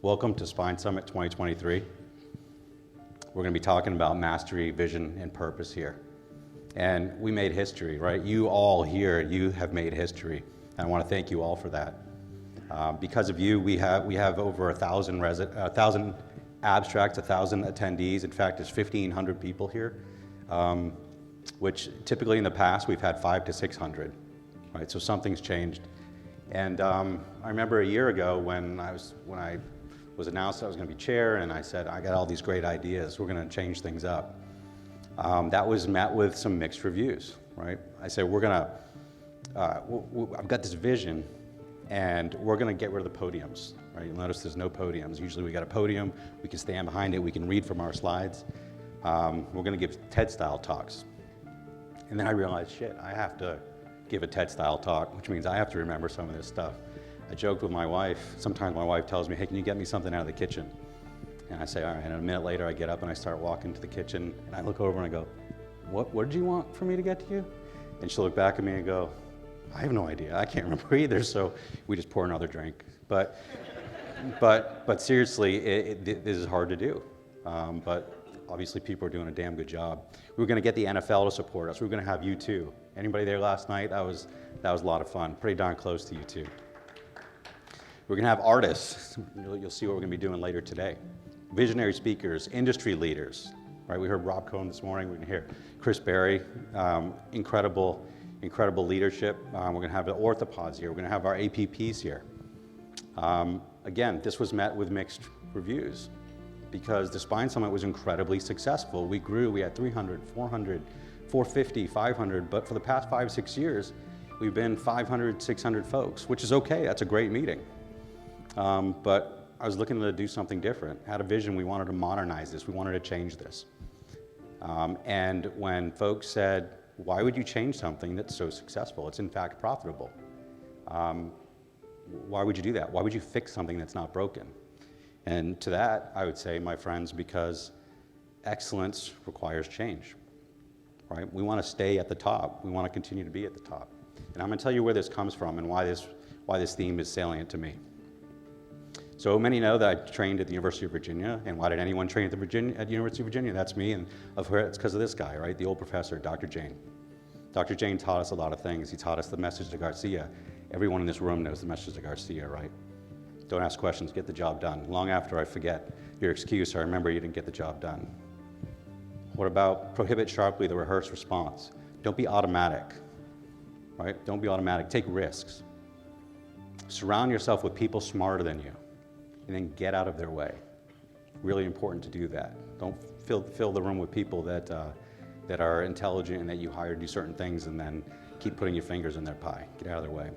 Welcome to Spine Summit 2023. We're going to be talking about mastery, vision, and purpose here. And we made history, right? You all here, you have made history. And I want to thank you all for that. Because of you, we have over 1,000 abstracts, 1,000 attendees. In fact, there's 1,500 people here, which typically in the past we've had 500 to 600, right? So something's changed. And I remember a year ago when I was announced I was going to be chair, and I said, I got all these great ideas. We're going to change things up. That was met with some mixed reviews, right? I said, I've got this vision, and we're going to get rid of the podiums, right? You'll notice there's no podiums. Usually we got a podium, we can stand behind it, we can read from our slides. We're going to give TED-style talks. And then I realized, shit, I have to give a TED-style talk, which means I have to remember some of this stuff. I joked with my wife. Sometimes my wife tells me, hey, can you get me something out of the kitchen? And I say, all right. And a minute later, I get up and I start walking to the kitchen, and I look over and I go, what did you want for me to get to you? And she'll look back at me and go, I have no idea. I can't remember either. So we just pour another drink. But seriously, this is hard to do. But obviously, people are doing a damn good job. We were going to get the NFL to support us. We were going to have U2. Anybody there last night? That was a lot of fun. Pretty darn close to U2. We're going to have artists. You'll see what we're going to be doing later today. Visionary speakers, industry leaders. Right? We heard Rob Cohen this morning. We're going to hear Chris Berry. Incredible leadership. We're going to have the orthopods here. We're going to have our APPs here. Again, this was met with mixed reviews because the Spine Summit was incredibly successful. We grew. We had 300, 400, 450, 500. But for the past 5, 6 years, we've been 500, 600 folks, which is okay. That's a great meeting. But I was looking to do something different. Had a vision. We wanted to modernize this. We wanted to change this. And when folks said, why would you change something that's so successful? It's in fact profitable. Why would you do that? Why would you fix something that's not broken? And to that, I would say, my friends, because excellence requires change, right? We want to stay at the top. We want to continue to be at the top. And I'm going to tell you where this comes from and why this theme is salient to me. So many know that I trained at the University of Virginia, and why did anyone train at the University of Virginia? That's me, and it's because of this guy, right? The old professor, Dr. Jane. Dr. Jane taught us a lot of things. He taught us the message to Garcia. Everyone in this room knows the message to Garcia, right? Don't ask questions, get the job done. Long after I forget your excuse, I remember you didn't get the job done. What about prohibit sharply the rehearsed response? Don't be automatic, right? Don't be automatic, take risks. Surround yourself with people smarter than you, and then get out of their way. Really important to do that. Don't fill the room with people that are intelligent and that you hire to do certain things and then keep putting your fingers in their pie. Get out of their way.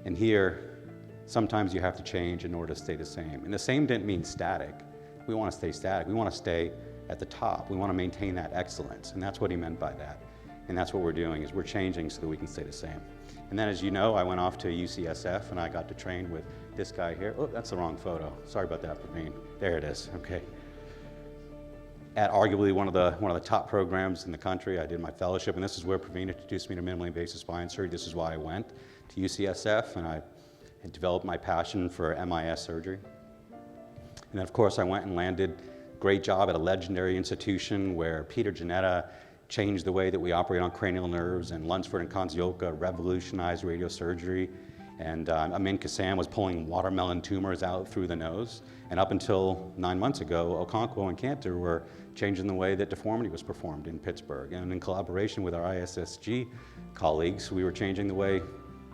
And here, sometimes you have to change in order to stay the same. And the same didn't mean static. We want to stay static. We want to stay at the top. We want to maintain that excellence. And that's what he meant by that. And that's what we're doing, is we're changing so that we can stay the same. And then, as you know, I went off to UCSF and I got to train with this guy here. Oh, that's the wrong photo. Sorry about that, Praveen. There it is, okay. At arguably one of the top programs in the country, I did my fellowship, and this is where Praveen introduced me to minimally invasive spine surgery. This is why I went to UCSF, and I had developed my passion for MIS surgery. And then, of course, I went and landed a great job at a legendary institution where Peter Janetta changed the way that we operate on cranial nerves, and Lunsford and Konzioka revolutionized radiosurgery. And Amin Kassam was pulling watermelon tumors out through the nose. And up until 9 months ago, Okonkwo and Kanter were changing the way that deformity was performed in Pittsburgh. And in collaboration with our ISSG colleagues, we were changing the way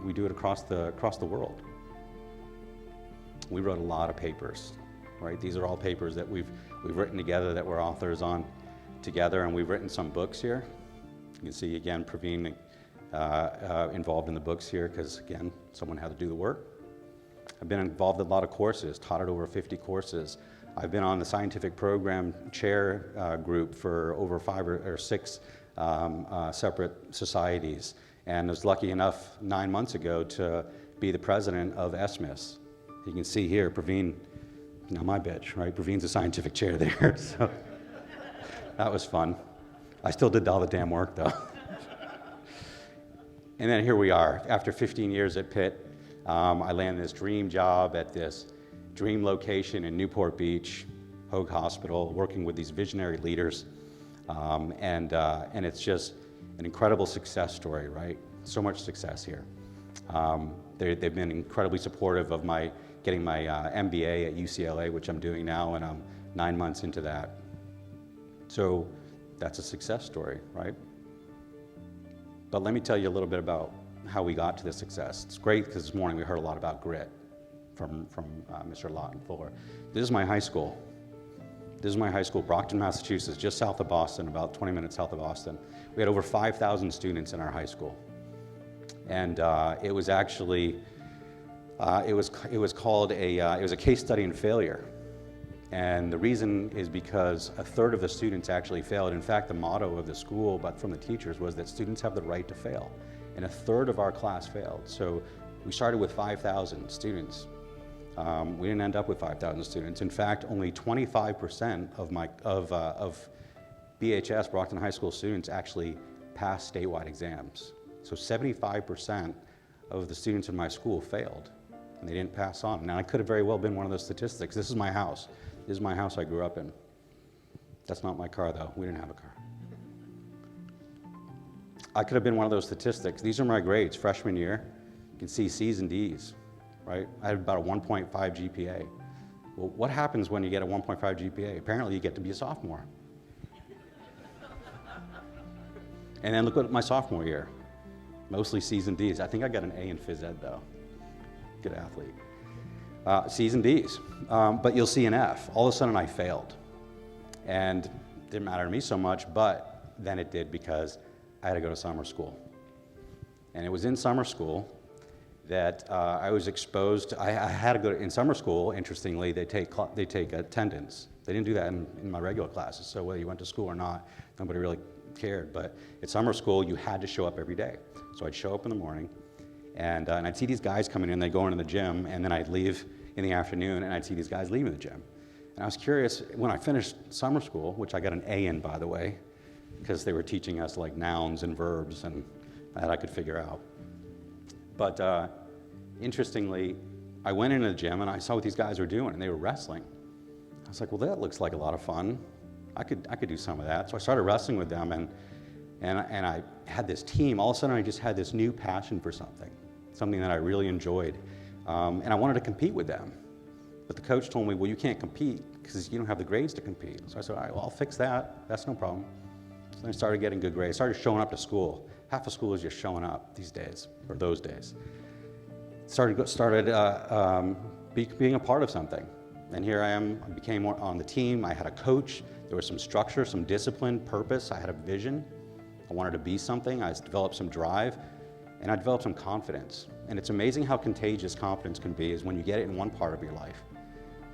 we do it across the world. We wrote a lot of papers, right? These are all papers that we've written together, that we're authors on together, and we've written some books here. You can see, again, Praveen involved in the books here because, again, someone had to do the work. I've been involved in a lot of courses, taught at over 50 courses. I've been on the scientific program chair group for over 5 or 6 separate societies, and was lucky enough 9 months ago to be the president of ESMIS. You can see here, Praveen, now my bitch, right? Praveen's a scientific chair there, so that was fun. I still did all the damn work, though. And then here we are. After 15 years at Pitt, I landed this dream job at this dream location in Newport Beach, Hoag Hospital, working with these visionary leaders. And it's just an incredible success story, right? So much success here. They've been incredibly supportive of getting my MBA at UCLA, which I'm doing now, and I'm 9 months into that. So that's a success story, right? But let me tell you a little bit about how we got to this success. It's great because this morning we heard a lot about grit from Mr. Lawton Fuller. This is my high school. This is my high school, Brockton, Massachusetts, just south of Boston, about 20 minutes south of Boston. We had over 5,000 students in our high school. And it was actually, it was called it was a case study in failure. And the reason is because a third of the students actually failed. In fact, the motto of the school, but from the teachers, was that students have the right to fail. And a third of our class failed. So we started with 5,000 students. We didn't end up with 5,000 students. In fact, only 25% of BHS, Brockton High School students, actually passed statewide exams. So 75% of the students in my school failed, and they didn't pass on. Now, I could have very well been one of those statistics. This is my house. This is my house I grew up in. That's not my car, though. We didn't have a car. I could have been one of those statistics. These are my grades, freshman year. You can see C's and D's, right? I had about a 1.5 GPA. Well, what happens when you get a 1.5 GPA? Apparently, you get to be a sophomore. And then look at my sophomore year. Mostly C's and D's. I think I got an A in phys ed, though. Good athlete. C's and D's. But you'll see an F. All of a sudden, I failed. And it didn't matter to me so much, but then it did because I had to go to summer school. And it was in summer school that I was exposed. I had to go in summer school. Interestingly, they take attendance. They didn't do that in my regular classes. So whether you went to school or not, nobody really cared. But at summer school, you had to show up every day. So I'd show up in the morning, and I'd see these guys coming in. They'd go into the gym, and then I'd leave in the afternoon, and I'd see these guys leaving the gym. And I was curious, when I finished summer school, which I got an A in, by the way, because they were teaching us like nouns and verbs, and that I could figure out. But interestingly, I went into the gym, and I saw what these guys were doing, and they were wrestling. I was like, well, that looks like a lot of fun. I could do some of that. So I started wrestling with them, and I had this team. All of a sudden, I just had this new passion for something that I really enjoyed. And I wanted to compete with them. But the coach told me, well, you can't compete because you don't have the grades to compete. So I said, all right, well, I'll fix that. That's no problem. So I started getting good grades. Started showing up to school. Half of school is just showing up these days, or those days. Started being a part of something. And here I am. I became more on the team. I had a coach. There was some structure, some discipline, purpose. I had a vision. I wanted to be something. I developed some drive, and I developed some confidence. And it's amazing how contagious confidence can be, is when you get it in one part of your life,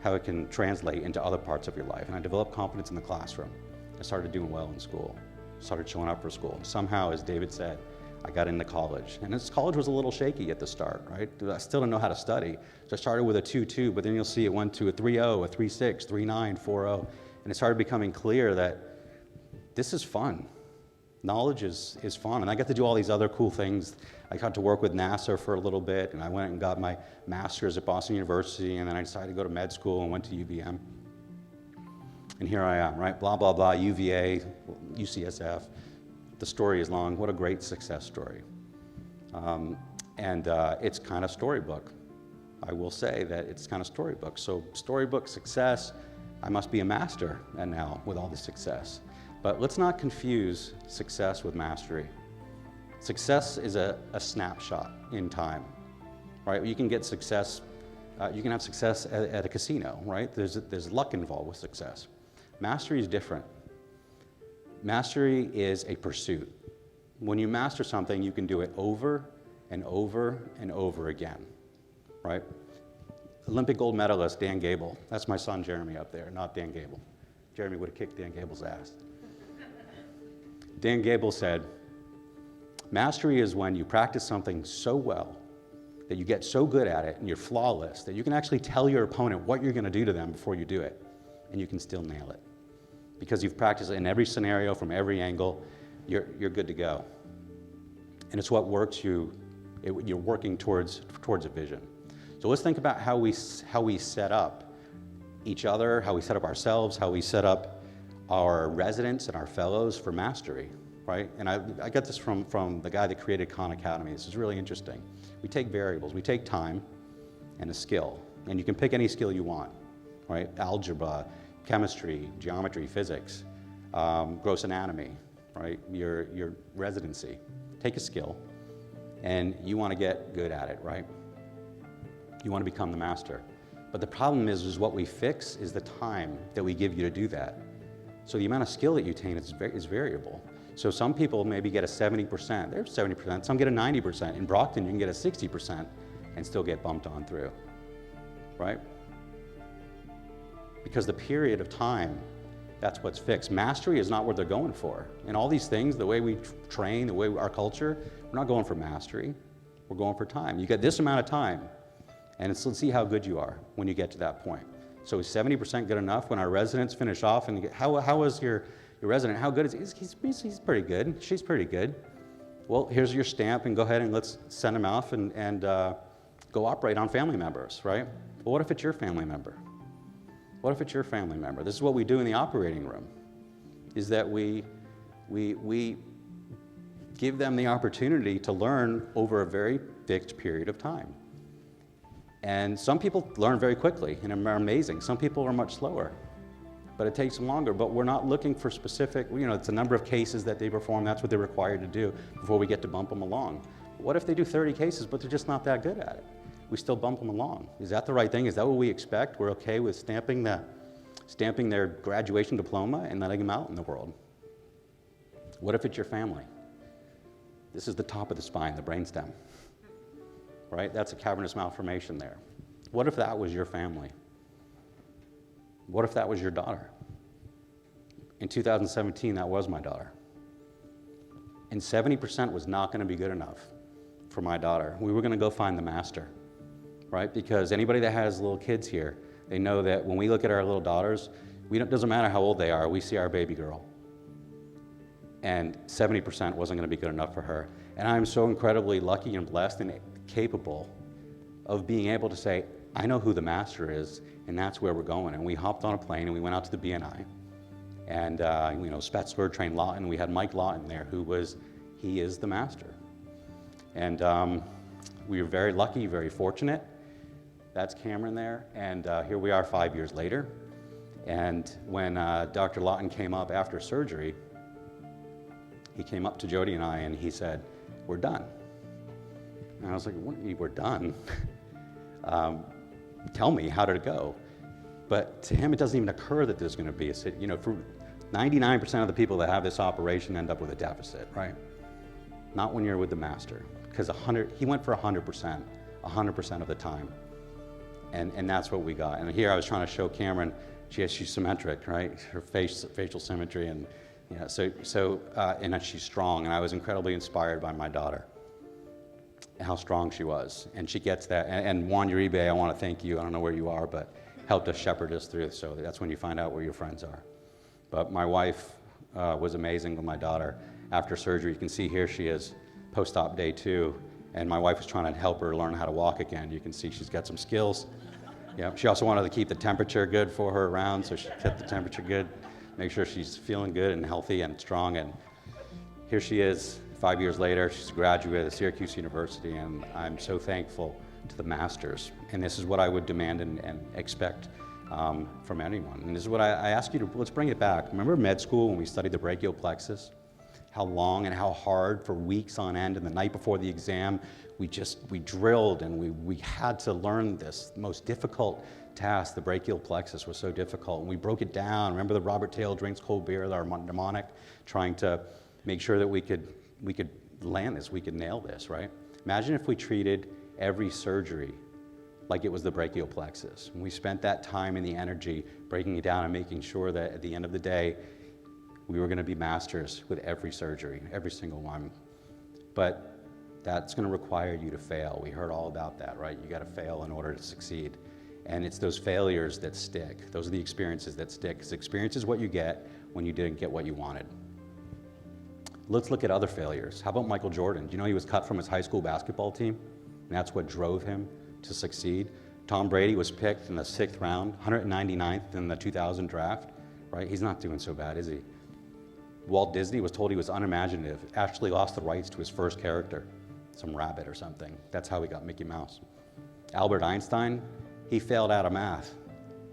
how it can translate into other parts of your life. And I developed confidence in the classroom. I started doing well in school, started showing up for school. Somehow, as David said, I got into college. And college was a little shaky at the start, right? I still didn't know how to study. So I started with a 2.2, but then you'll see it went to a 3.0, a 3.6, 3.9, 4.0. And it started becoming clear that this is fun. Knowledge is fun. And I got to do all these other cool things. I got to work with NASA for a little bit, and I went and got my master's at Boston University, and then I decided to go to med school and went to UVM. And here I am, right? Blah, blah, blah, UVA, UCSF. The story is long. What a great success story. It's kind of storybook. I will say that it's kind of storybook. So storybook success, I must be a master and now with all this success. But let's not confuse success with mastery. Success is a snapshot in time, right? You can get success, you can have success at a casino, right? There's luck involved with success. Mastery is different. Mastery is a pursuit. When you master something, you can do it over and over and over again, right? Olympic gold medalist Dan Gable. That's my son Jeremy up there, not Dan Gable. Jeremy would have kicked Dan Gable's ass. Dan Gable said, mastery is when you practice something so well that you get so good at it and you're flawless that you can actually tell your opponent what you're going to do to them before you do it, and you can still nail it. Because you've practiced in every scenario, from every angle, you're good to go. And it's what works you're working towards a vision. So let's think about how we set up each other, how we set up ourselves, how we set up our residents and our fellows for mastery, right? And I got this from the guy that created Khan Academy. This is really interesting. We take variables. We take time and a skill. And you can pick any skill you want, right? Algebra, chemistry, geometry, physics, gross anatomy, right? Your residency. Take a skill, and you want to get good at it, right? You want to become the master. But the problem is what we fix is the time that we give you to do that. So the amount of skill that you attain is variable. So some people maybe get a 70%, they're 70%, some get a 90%. In Brockton, you can get a 60% and still get bumped on through, right? Because the period of time, that's what's fixed. Mastery is not what they're going for. And all these things, the way we train, the way our culture, we're not going for mastery, we're going for time. You get this amount of time, and let's see how good you are when you get to that point. So is 70% good enough when our residents finish off? And how was your resident? How good is he? He's pretty good. She's pretty good. Well, here's your stamp, and go ahead and let's send them off and go operate on family members, right? Well, what if it's your family member? What if it's your family member? This is what we do in the operating room, is that we give them the opportunity to learn over a very fixed period of time. And some people learn very quickly and are amazing. Some people are much slower, but it takes longer. But we're not looking for specific, it's a number of cases that they perform. That's what they're required to do before we get to bump them along. What if they do 30 cases, but they're just not that good at it? We still bump them along. Is that the right thing? Is that what we expect? We're okay with stamping their graduation diploma and letting them out in the world? What if it's your family? This is the top of the spine, the brainstem. Right? That's a cavernous malformation there. What if that was your family? What if that was your daughter? In 2017, that was my daughter. And 70% was not going to be good enough for my daughter. We were going to go find the master, right? Because anybody that has little kids here, they know that when we look at our little daughters, it doesn't matter how old they are, we see our baby girl. And 70% wasn't going to be good enough for her. And I'm so incredibly lucky and blessed and capable of being able to say, I know who the master is, and that's where we're going. And we hopped on a plane and we went out to the BNI. And Spetzler trained Lawton. We had Mike Lawton there, he is the master. And we were very lucky, very fortunate. That's Cameron there. And here we are 5 years later. And when Dr. Lawton came up after surgery, he came up to Jody and I and he said, we're done. And I was like, what do you mean we're done? Tell me, how did it go? But to him, it doesn't even occur that there's going to be a, for 99% of the people that have this operation end up with a deficit, right? Not when you're with the master, because he went for 100% of the time. And that's what we got. And here I was trying to show Cameron, she's symmetric, right? Her facial symmetry, and and she's strong. And I was incredibly inspired by my daughter, how strong she was. And she gets that. And Juan Uribe, I want to thank you. I don't know where you are, but helped us shepherd us through. So that's when you find out where your friends are. But my wife was amazing with my daughter. After surgery, you can see here she is post-op day 2. And my wife was trying to help her learn how to walk again. You can see she's got some skills. Yeah, she also wanted to keep the temperature good for her around, so she kept the temperature good, make sure she's feeling good and healthy and strong. And here she is 5 years later. She's a graduate of Syracuse University, and I'm so thankful to the masters. And this is what I would demand and expect from anyone. And this is what I ask you to, let's bring it back. Remember med school when we studied the brachial plexus? How long and how hard for weeks on end, and the night before the exam, we drilled and we had to learn this most difficult task. The brachial plexus was so difficult, and we broke it down. Remember the Robert Taylor drinks cold beer, our mnemonic, trying to make sure that we could land this, we could nail this, right? Imagine if we treated every surgery like it was the brachial plexus. And we spent that time and the energy breaking it down and making sure that at the end of the day, we were going to be masters with every surgery, every single one. But that's going to require you to fail. We heard all about that, right? You got to fail in order to succeed. And it's those failures that stick. Those are the experiences that stick. Because experience is what you get when you didn't get what you wanted. Let's look at other failures. How about Michael Jordan? Do you know he was cut from his high school basketball team? And that's what drove him to succeed. Tom Brady was picked in the 6th round, 199th in the 2000 draft, right? He's not doing so bad, is he? Walt Disney was told he was unimaginative, actually lost the rights to his first character, some rabbit or something. That's how he got Mickey Mouse. Albert Einstein, he failed out of math.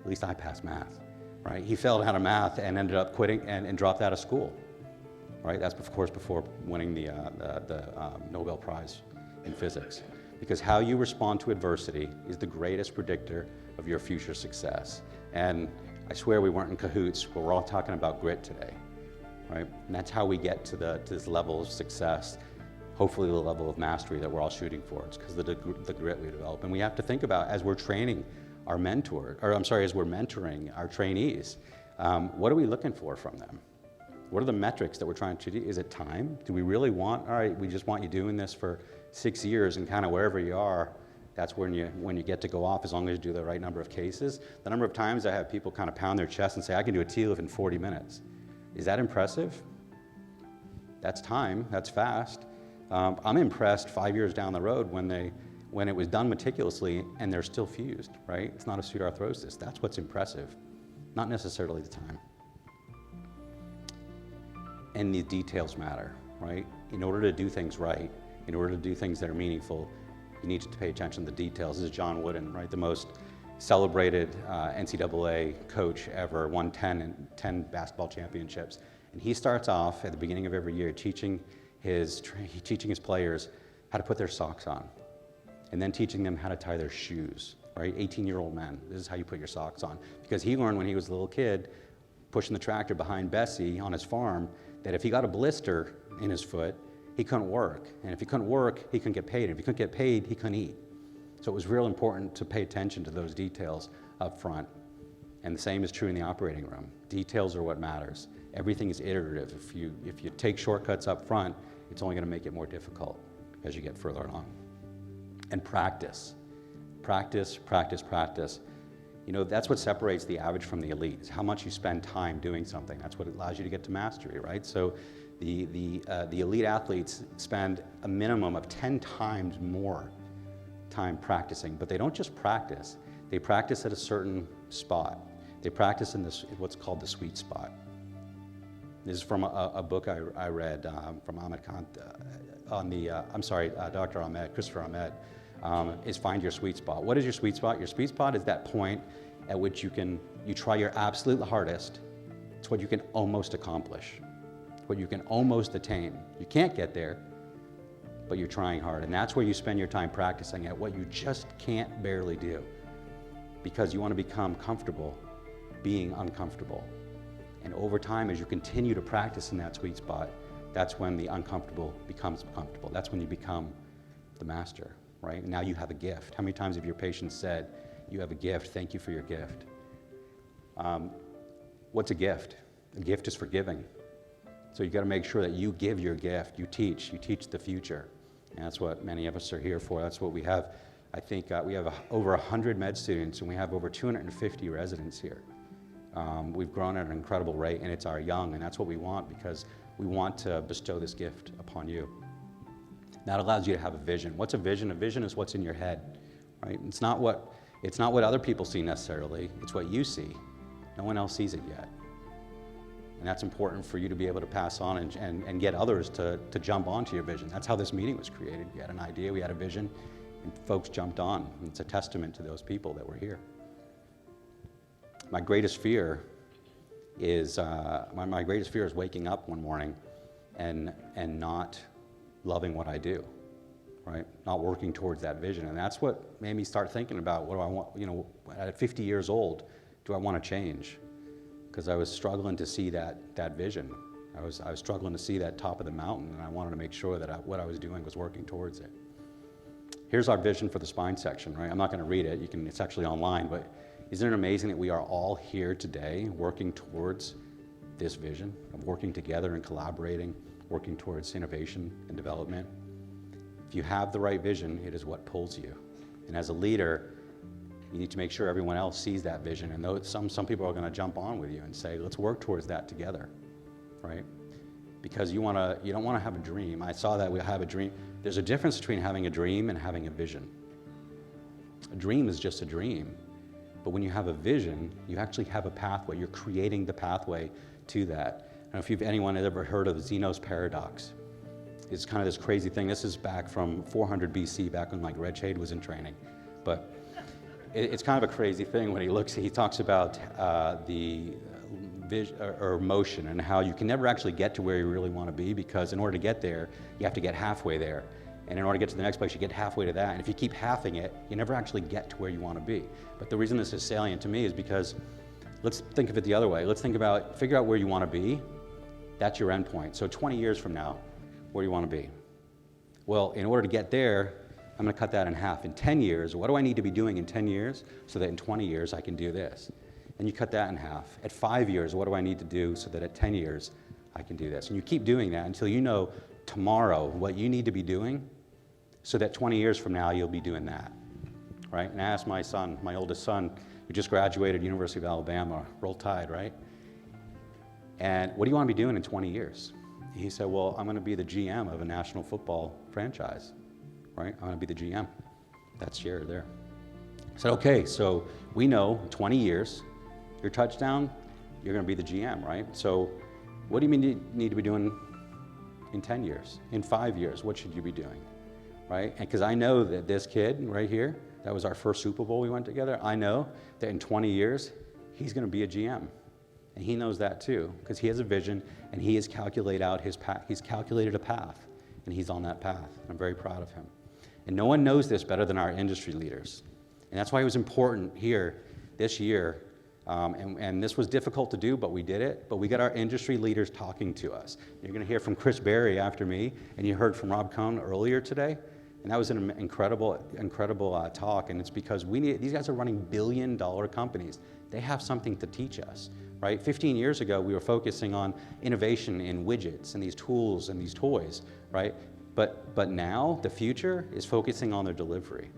At least I passed math, right? He failed out of math and ended up quitting and dropped out of school, right? That's, of course, before winning the Nobel Prize in physics. Because how you respond to adversity is the greatest predictor of your future success. And I swear we weren't in cahoots, but we're all talking about grit today, right? And that's how we get to this level of success, hopefully the level of mastery that we're all shooting for. It's because of the grit we develop. And we have to think about, as we're training our as we're mentoring our trainees, what are we looking for from them? What are the metrics that we're trying to do? Is it time? Do we really want, all right, we just want you doing this for 6 years and kind of wherever you are, that's when you get to go off, as long as you do the right number of cases. The number of times I have people kind of pound their chest and say, I can do a TLIF in 40 minutes. Is that impressive? That's time, that's fast. I'm impressed 5 years down the road when it was done meticulously and they're still fused, right? It's not a pseudoarthrosis. That's what's impressive, not necessarily the time. And the details matter, right? In order to do things right, in order to do things that are meaningful, you need to pay attention to the details. This is John Wooden, right? The most celebrated NCAA coach ever, won 10 basketball championships. And he starts off at the beginning of every year teaching his players how to put their socks on, and then teaching them how to tie their shoes, right? 18-year-old men, this is how you put your socks on. Because he learned when he was a little kid, pushing the tractor behind Bessie on his farm, that if he got a blister in his foot, he couldn't work. And if he couldn't work, he couldn't get paid. And if he couldn't get paid, he couldn't eat. So it was real important to pay attention to those details up front. And the same is true in the operating room. Details are what matters. Everything is iterative. If you take shortcuts up front, it's only going to make it more difficult as you get further along. And practice. Practice, practice, practice. You know, that's what separates the average from the elite, is how much you spend time doing something. That's what allows you to get to mastery, right? So the elite athletes spend a minimum of 10 times more time practicing, but they don't just practice. They practice at a certain spot. They practice in what's called the sweet spot. This is from a book I read from Ahmed Kanter, Dr. Ahmed, Christopher Ahmed, is Find Your Sweet Spot. What is your sweet spot? Your sweet spot is that point at which you try your absolute hardest. It's what you can almost accomplish, what you can almost attain. You can't get there, but you're trying hard. And that's where you spend your time practicing at what you just can't barely do, because you want to become comfortable being uncomfortable. And over time, as you continue to practice in that sweet spot, that's when the uncomfortable becomes comfortable. That's when you become the master, right? Now you have a gift. How many times have your patients said, you have a gift, thank you for your gift? What's a gift? A gift is for giving. So you got to make sure that you give your gift, you teach the future. And that's what many of us are here for. That's what we have. I think we have over 100 med students, and we have over 250 residents here. We've grown at an incredible rate, and it's our young, and that's what we want, because we want to bestow this gift upon you. That allows you to have a vision. What's a vision? A vision is what's in your head, right? It's not what other people see necessarily. It's what you see. No one else sees it yet. And that's important for you to be able to pass on and get others to jump onto your vision. That's how this meeting was created. We had an idea, we had a vision, and folks jumped on. And it's a testament to those people that were here. My greatest fear is waking up one morning and not loving what I do, right? Not working towards that vision. And that's what made me start thinking about, what do I want, at 50 years old, do I want to change? Because I was struggling to see that vision. I was struggling to see that top of the mountain, and I wanted to make sure that what I was doing was working towards it. Here's our vision for the spine section, right? I'm not going to read it. It's actually online, but isn't it amazing that we are all here today working towards this vision of working together and collaborating, working towards innovation and development? If you have the right vision, it is what pulls you. And as a leader, you need to make sure everyone else sees that vision. And some people are going to jump on with you and say, let's work towards that together, right? Because you don't want to have a dream. I saw that we have a dream. There's a difference between having a dream and having a vision. A dream is just a dream. But when you have a vision, you actually have a pathway. You're creating the pathway to that. I don't know if anyone has ever heard of Zeno's paradox. It's kind of this crazy thing. This is back from 400 BC, back when like Red Shade was in training. But it's kind of a crazy thing when he talks about the vision or motion and how you can never actually get to where you really want to be, because in order to get there, you have to get halfway there. And in order to get to the next place, you get halfway to that. And if you keep halving it, you never actually get to where you want to be. But the reason this is salient to me is because let's think of it the other way. Let's figure out where you want to be. That's your end point. So 20 years from now, where do you want to be? Well, in order to get there, I'm going to cut that in half. In 10 years, what do I need to be doing in 10 years so that in 20 years I can do this? And you cut that in half. At 5 years, what do I need to do so that at 10 years I can do this? And you keep doing that until you know tomorrow what you need to be doing so that 20 years from now you'll be doing that, right? And I asked my son, my oldest son, who just graduated University of Alabama, Roll Tide, right? And what do you want to be doing in 20 years? He said, well, I'm going to be the GM of a national football franchise, right? I'm going to be the GM. That's your there. I said, okay, so we know 20 years, your touchdown, you're going to be the GM, right? So what do you mean you need to be doing in 10 years? In 5 years, what should you be doing, right? And because I know that this kid right here, that was our first Super Bowl we went together, I know that in 20 years, he's going to be a GM. And he knows that too, because he has a vision and he has calculated out his path. He's calculated a path, and he's on that path. And I'm very proud of him. And no one knows this better than our industry leaders. And that's why it was important here this year. And this was difficult to do, but we did it. But we got our industry leaders talking to us. You're going to hear from Chris Berry after me, and you heard from Rob Cohn earlier today. And that was an incredible talk. And it's because these guys are running billion-dollar companies. They have something to teach us, right? 15 years ago, we were focusing on innovation in widgets and these tools and these toys, right? But now the future is focusing on their delivery.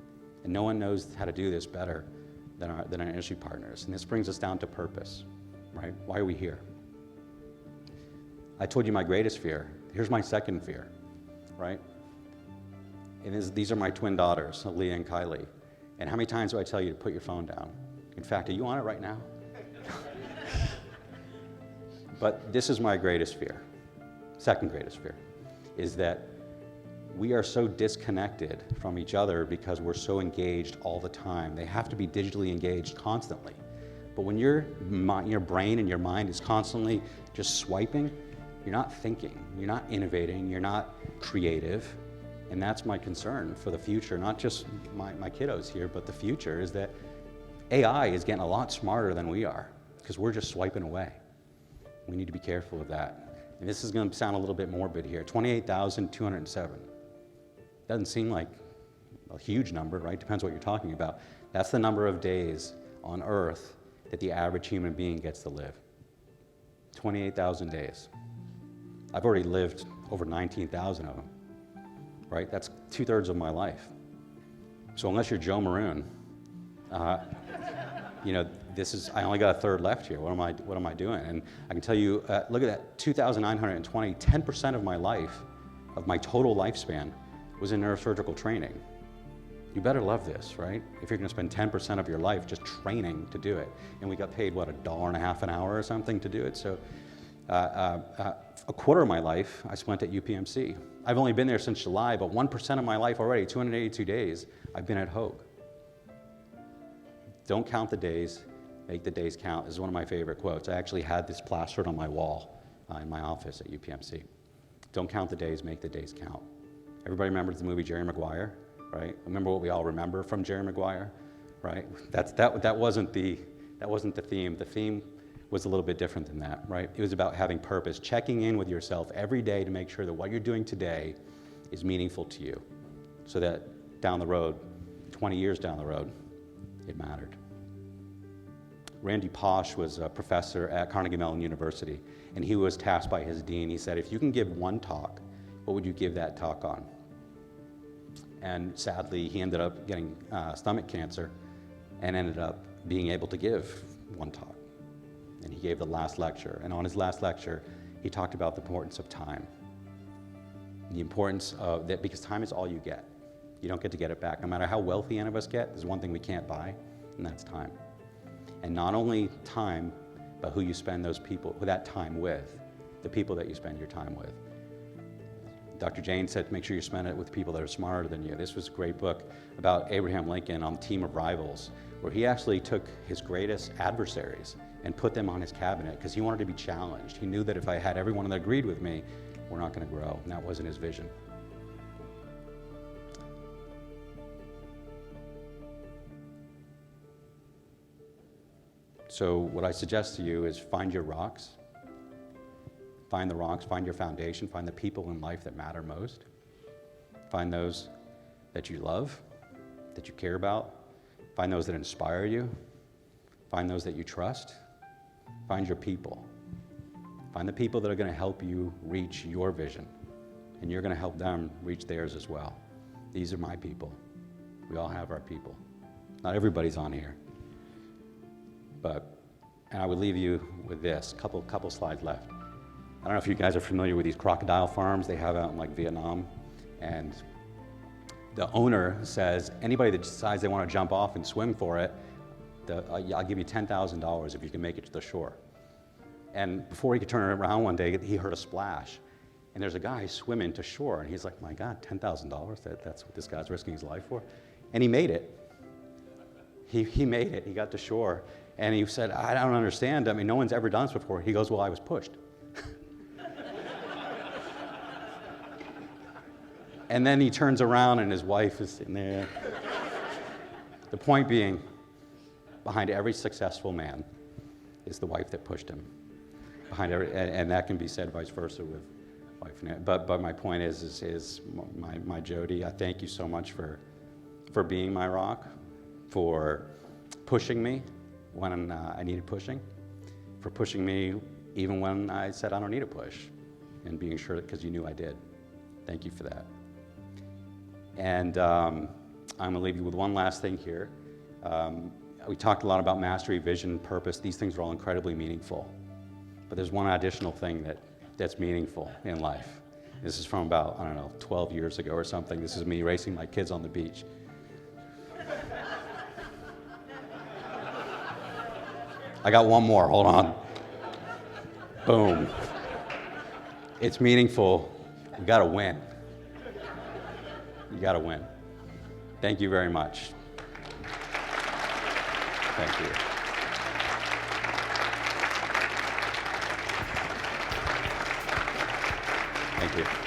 And no one knows how to do this better than our industry partners. And this brings us down to purpose, right? Why are we here? I told you my greatest fear. Here's my second fear, right? And these are my twin daughters, Leah and Kylie. And how many times do I tell you to put your phone down? In fact, are you on it right now? But this is my greatest fear, second greatest fear, is that we are so disconnected from each other because we're so engaged all the time. They have to be digitally engaged constantly. But when your brain and your mind is constantly just swiping, you're not thinking, you're not innovating, you're not creative. And that's my concern for the future, not just my kiddos here, but the future is that AI is getting a lot smarter than we are because we're just swiping away. We need to be careful of that. And this is going to sound a little bit morbid here. 28,207. Doesn't seem like a huge number, right? Depends what you're talking about. That's the number of days on Earth that the average human being gets to live. 28,000 days. I've already lived over 19,000 of them, right? That's 2/3 of my life. So unless you're Joe Maroon, I only got a third left here. What am I doing? And I can tell you, look at that, 2,920, 10% of my life, of my total lifespan, was in neurosurgical training. You better love this, right? If you're gonna spend 10% of your life just training to do it. And we got paid, what, $1.50 an hour or something to do it? So a quarter of my life I spent at UPMC. I've only been there since July, but 1% of my life already, 282 days, I've been at Hogue. Don't count the days, make the days count. This is one of my favorite quotes. I actually had this plastered on my wall in my office at UPMC. Don't count the days, make the days count. Everybody remembers the movie Jerry Maguire, right? Remember what we all remember from Jerry Maguire, right? That wasn't the theme. The theme was a little bit different than that, right? It was about having purpose, checking in with yourself every day to make sure that what you're doing today is meaningful to you, so that down the road, 20 years down the road, it mattered. Randy Pausch was a professor at Carnegie Mellon University, and he was tasked by his dean. He said, if you can give one talk, what would you give that talk on? And sadly, he ended up getting stomach cancer and ended up being able to give one talk. And he gave the last lecture. And on his last lecture, he talked about the importance of time. The importance of that, because time is all you get. You don't get to get it back. No matter how wealthy any of us get, there's one thing we can't buy, and that's time. And not only time, but who you spend that time with, the people that you spend your time with. Dr. Jane said, make sure you spend it with people that are smarter than you. This was a great book about Abraham Lincoln on the Team of Rivals, where he actually took his greatest adversaries and put them on his cabinet because he wanted to be challenged. He knew that if I had everyone that agreed with me, we're not going to grow, and that wasn't his vision. So what I suggest to you is find your rocks. Find the rocks, find your foundation, find the people in life that matter most. Find those that you love, that you care about. Find those that inspire you. Find those that you trust. Find your people. Find the people that are going to help you reach your vision, and you're going to help them reach theirs as well. These are my people. We all have our people. Not everybody's on here. And I would leave you with this, couple slides left. I don't know if you guys are familiar with these crocodile farms they have out in like Vietnam. And the owner says, anybody that decides they want to jump off and swim for it, I'll give you $10,000 if you can make it to the shore. And before he could turn around one day, he heard a splash. And there's a guy swimming to shore, and he's like, my God, $10,000, that's what this guy's risking his life for? And he made it. He made it, he got to shore. And he said, I don't understand, I mean, no one's ever done this before. He goes, well, I was pushed. And then he turns around and his wife is sitting there. The point being, behind every successful man is the wife that pushed him. And that can be said vice versa with wife. But my point is my Jody, I thank you so much for being my rock, for pushing me when I needed pushing, for pushing me even when I said I don't need a push, and being sure because you knew I did. Thank you for that. And I'm going to leave you with one last thing here. We talked a lot about mastery, vision, purpose. These things are all incredibly meaningful. But there's one additional thing that's meaningful in life. This is from about, 12 years ago or something. This is me racing my kids on the beach. I got one more, hold on. Boom. It's meaningful. We gotta win. You gotta win. Thank you very much. Thank you. Thank you.